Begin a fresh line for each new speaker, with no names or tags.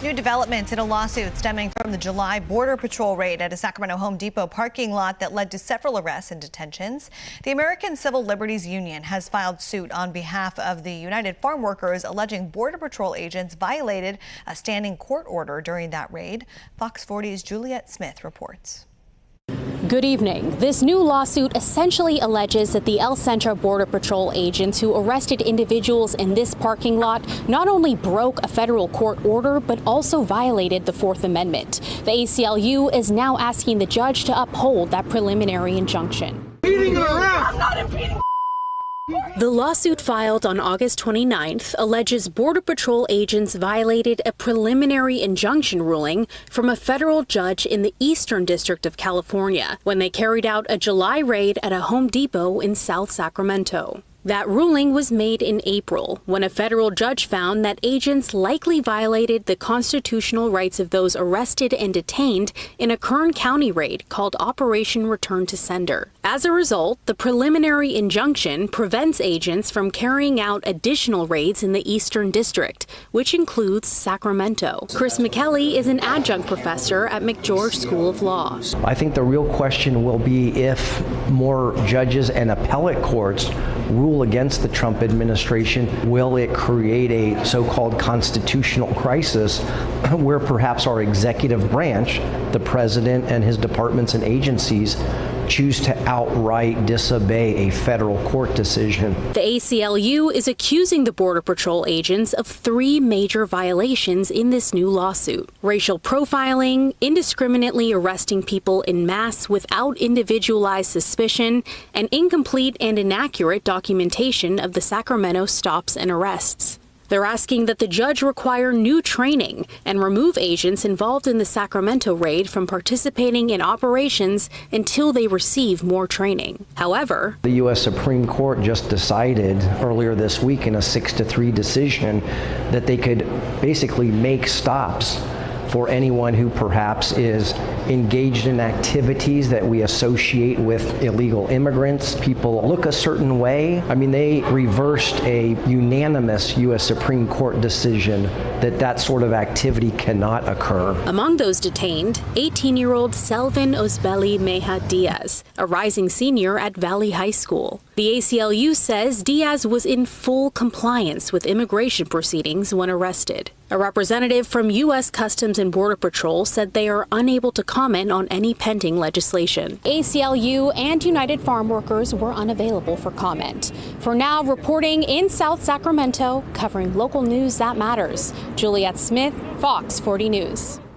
New developments in a lawsuit stemming from the July Border Patrol raid at a Sacramento Home Depot parking lot that led to several arrests and detentions. The American Civil Liberties Union has filed suit on behalf of the United Farm Workers, alleging Border Patrol agents violated a standing court order during that raid. Fox 40's Juliet Smith reports.
Good evening. This new lawsuit essentially alleges that the El Centro Border Patrol agents who arrested individuals in this parking lot not only broke a federal court order, but also violated the Fourth Amendment. The ACLU is now asking the judge to uphold that preliminary injunction.
I'm not impeding.
The lawsuit filed on August 29th alleges Border Patrol agents violated a preliminary injunction ruling from a federal judge in the Eastern District of California when they carried out a July raid at a Home Depot in South Sacramento. That ruling was made in April when a federal judge found that agents likely violated the constitutional rights of those arrested and detained in a Kern County raid called Operation Return to Sender. As a result, the preliminary injunction prevents agents from carrying out additional raids in the Eastern District, which includes Sacramento. Chris McKelly is an adjunct professor at McGeorge School of Law.
I think the real question will be if more judges and appellate courts rule against the Trump administration, will it create a so-called constitutional crisis where perhaps our executive branch, the president and his departments and agencies, choose to outright disobey a federal court decision.
The ACLU is accusing the Border Patrol agents of three major violations in this new lawsuit: racial profiling, indiscriminately arresting people en masse without individualized suspicion, and incomplete and inaccurate documentation of the Sacramento stops and arrests. They're asking that the judge require new training and remove agents involved in the Sacramento raid from participating in operations until they receive more training. However,
the U.S. Supreme Court just decided earlier this week in a 6-3 decision that they could basically make stops for anyone who perhaps is engaged in activities that we associate with illegal immigrants. People look a certain way. I mean, they reversed a unanimous U.S. Supreme Court decision that that sort of activity cannot occur.
Among those detained, 18-year-old Selvin Osbeli Meja Diaz, a rising senior at Valley High School. The ACLU says Diaz was in full compliance with immigration proceedings when arrested. A representative from U.S. Customs and Border Patrol said they are unable to comment on any pending legislation. ACLU and United Farm Workers were unavailable for comment. For now, reporting in South Sacramento, covering local news that matters, Juliet Smith, Fox 40 News.